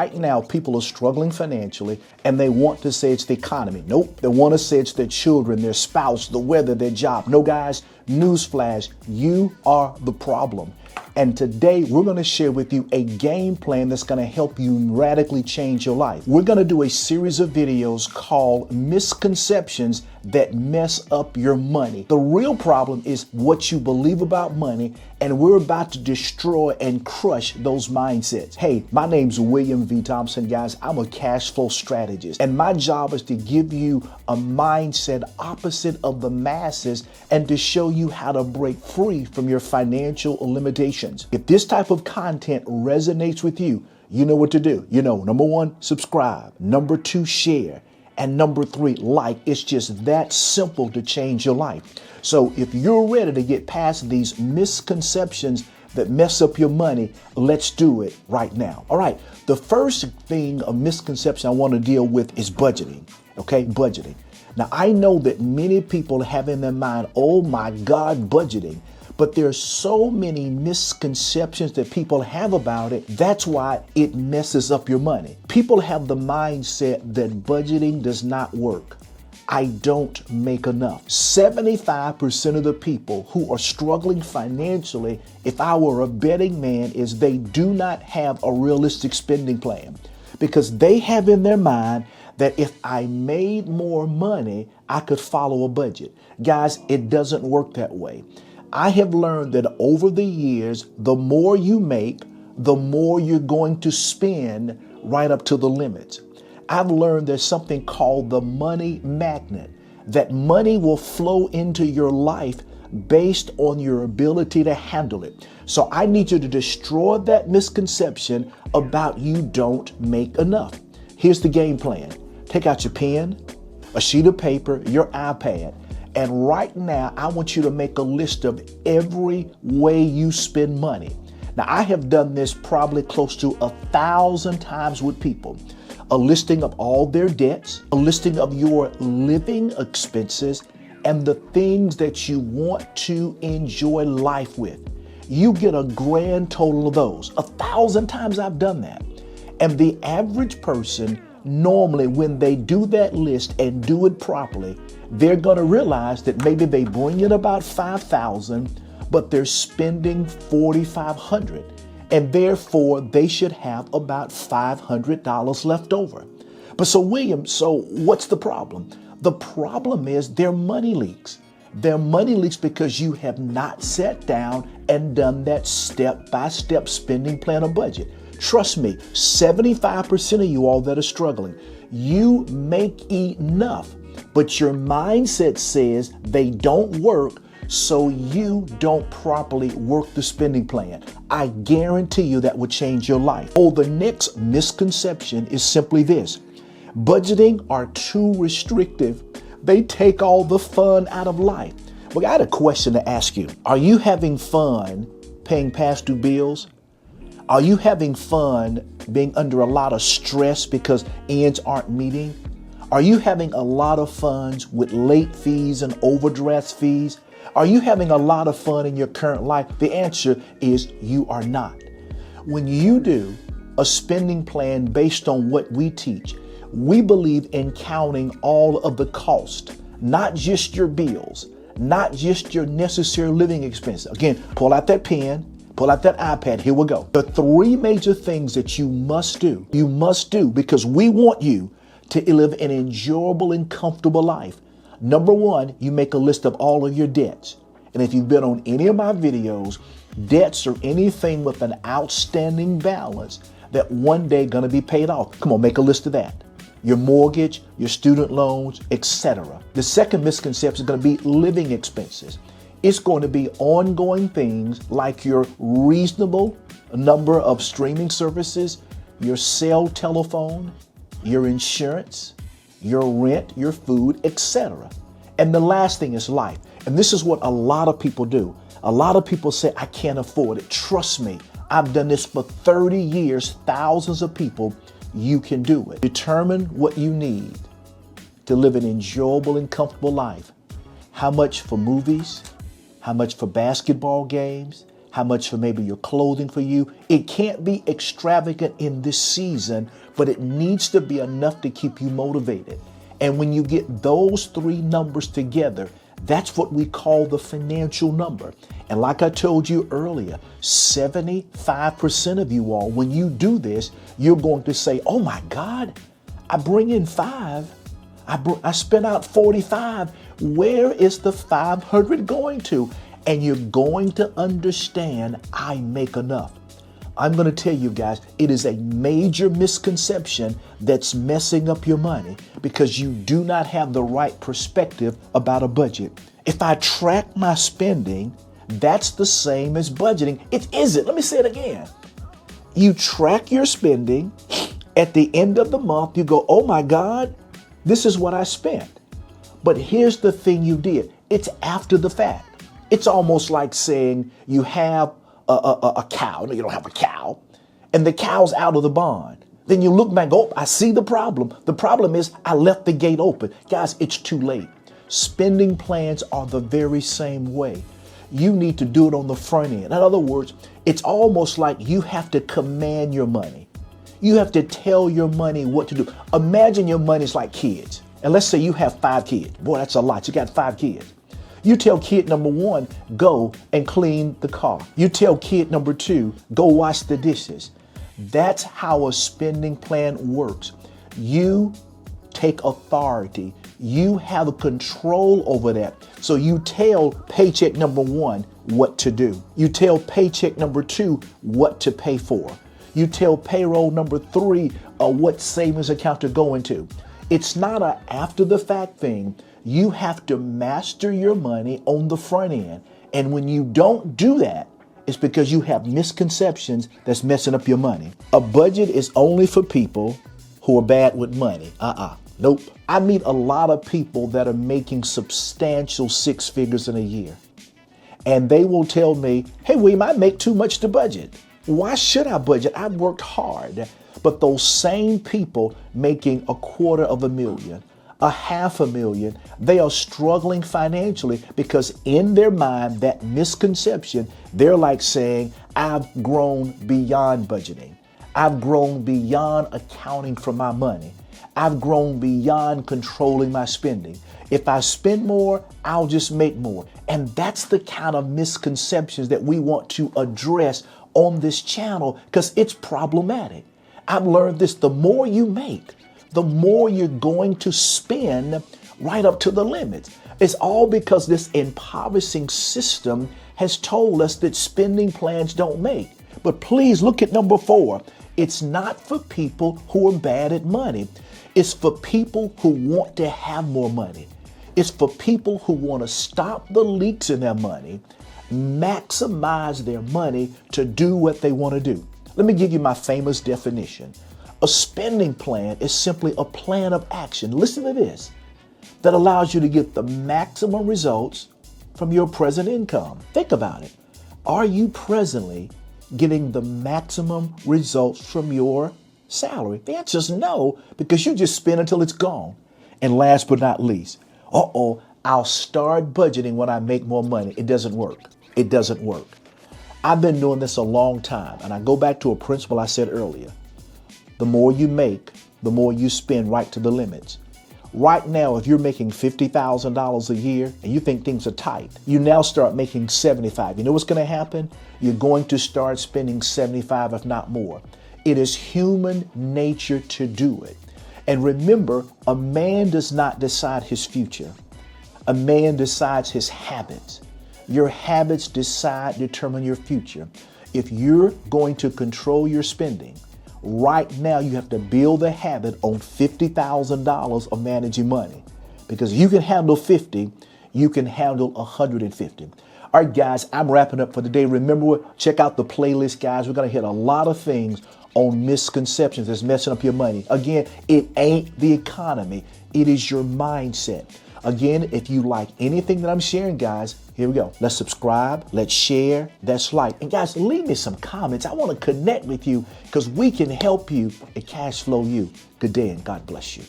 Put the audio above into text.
right now people are struggling financially and they want to say it's the economy. Nope. They want to say it's their children, their spouse, the weather, their job. No, guys, newsflash, you are the problem. And today we're going to share with you a game plan that's going to help you radically change your life. We're going to do a series of videos called Misconceptions that Mess Up Your Money. The real problem is what you believe about money, and we're about to destroy and crush those mindsets. Hey, my name's William V. Thompson, guys. I'm a cash flow strategist, and my job is to give you a mindset opposite of the masses and to show you how to break free from your financial limitations. If this type of content resonates with you, you know what to do. You know, number one, subscribe. Number two, share. And number three, like. It's just that simple to change your life. So if you're ready to get past these misconceptions that mess up your money, let's do it right now. All right. The first thing, a misconception I want to deal with is budgeting. Okay, budgeting. Now, I know that many people have in their mind, oh my God, budgeting. But there's so many misconceptions that people have about it. That's why it messes up your money. People have the mindset that budgeting does not work. I don't make enough. 75% of the people who are struggling financially, if I were a betting man, is they do not have a realistic spending plan because they have in their mind that if I made more money, I could follow a budget. Guys, it doesn't work that way. I have learned that over the years, the more you make, the more you're going to spend right up to the limits. I've learned there's something called the money magnet, that money will flow into your life based on your ability to handle it. So I need you to destroy that misconception about you don't make enough. Here's the game plan. Take out your pen, a sheet of paper, your iPad. And right now, I want you to make a list of every way you spend money. Now, I have done this probably close to 1,000 times with people. A listing of all their debts, a listing of your living expenses, and the things that you want to enjoy life with. You get a grand total of those. 1,000 times I've done that. And the average person, normally when they do that list and do it properly, they're going to realize that maybe they bring in about $5,000, but they're spending $4,500. And therefore, they should have about $500 left over. But so, William, so what's the problem? The problem is their money leaks. Their money leaks because you have not sat down and done that step-by-step spending plan or budget. Trust me, 75% of you all that are struggling, you make enough, but your mindset says they don't work, so you don't properly work the spending plan. I guarantee you that will change your life. Oh, the next misconception is simply this. Budgeting are too restrictive. They take all the fun out of life. Well, I had a question to ask you. Are you having fun paying past due bills? Are you having fun being under a lot of stress because ends aren't meeting? Are you having a lot of fun with late fees and overdraft fees? Are you having a lot of fun in your current life? The answer is you are not. When you do a spending plan based on what we teach, we believe in counting all of the cost, not just your bills, not just your necessary living expenses. Again, pull out that pen, pull out that iPad. Here we go. The three major things that you must do because we want you to live an enjoyable and comfortable life. Number one, you make a list of all of your debts. And if you've been on any of my videos, debts are anything with an outstanding balance that one day going to be paid off. Come on, make a list of that. Your mortgage, your student loans, etc. The second misconception is going to be living expenses. It's going to be ongoing things like your reasonable number of streaming services, your cell telephone, your insurance, your rent, your food, etc. And the last thing is life. And this is what a lot of people do. A lot of people say, I can't afford it. Trust me, I've done this for 30 years, thousands of people. You can do it. Determine what you need to live an enjoyable and comfortable life. How much for movies? How much for basketball games? how much for maybe your clothing for you. It can't be extravagant in this season, but it needs to be enough to keep you motivated. And when you get those three numbers together, that's what we call the financial number. And like I told you earlier, 75% of you all, when you do this, you're going to say, oh my God, I bring in 5. I spent out 45. Where is the 500 going to? And you're going to understand I make enough. I'm going to tell you guys, it is a major misconception that's messing up your money because you do not have the right perspective about a budget. If I track my spending, that's the same as budgeting. It isn't. Let me say it again. You track your spending. At the end of the month, you go, oh my God, this is what I spent. But here's the thing you did. It's after the fact. It's almost like saying you have a cow. No, you don't have a cow. And the cow's out of the barn. Then you look back, oh, I see the problem. The problem is I left the gate open. Guys, it's too late. Spending plans are the very same way. You need to do it on the front end. In other words, it's almost like you have to command your money. You have to tell your money what to do. Imagine your money's like kids. And let's say you have 5 kids. Boy, that's a lot. You got 5 kids. You tell kid number 1, go and clean the car. You tell kid number 2, go wash the dishes. That's how a spending plan works. You take authority. You have a control over that. So you tell paycheck number 1 what to do. You tell paycheck number 2 what to pay for. You tell payroll number 3 what savings account to go into. It's not an after the fact thing. You have to master your money on the front end. And when you don't do that, it's because you have misconceptions that's messing up your money. A budget is only for people who are bad with money. Nope. I meet a lot of people that are making substantial 6 figures in a year. And they will tell me, hey, William, I make too much to budget. Why should I budget? I've worked hard. But those same people making $250,000, $500,000, they are struggling financially because in their mind, that misconception, they're like saying, I've grown beyond budgeting. I've grown beyond accounting for my money. I've grown beyond controlling my spending. If I spend more, I'll just make more. And that's the kind of misconceptions that we want to address on this channel because it's problematic. I've learned this, the more you make, the more you're going to spend right up to the limits. It's all because this impoverishing system has told us that spending plans don't make. But please look at number 4. It's not for people who are bad at money. It's for people who want to have more money. It's for people who want to stop the leaks in their money, maximize their money to do what they want to do. Let me give you my famous definition. A spending plan is simply a plan of action. Listen to this. That allows you to get the maximum results from your present income. Think about it. Are you presently getting the maximum results from your salary? The answer is no, because you just spend until it's gone. And last but not least, I'll start budgeting when I make more money. It doesn't work. It doesn't work. I've been doing this a long time, and I go back to a principle I said earlier. The more you make, the more you spend right to the limits. Right now, if you're making $50,000 a year and you think things are tight, you now start making 75. You know what's going to happen? You're going to start spending 75, if not more. It is human nature to do it. And remember, a man does not decide his future. A man decides his habits. Your habits determine your future. If you're going to control your spending, right now you have to build a habit on $50,000 of managing money. Because you can handle 50, you can handle 150. All right, guys, I'm wrapping up for the day. Remember, check out the playlist, guys. We're going to hit a lot of things on misconceptions that's messing up your money. Again, it ain't the economy. It is your mindset. Again, if you like anything that I'm sharing, guys, here we go. Let's subscribe, let's share, let's like. And guys, leave me some comments. I want to connect with you because we can help you and cash flow you. Good day and God bless you.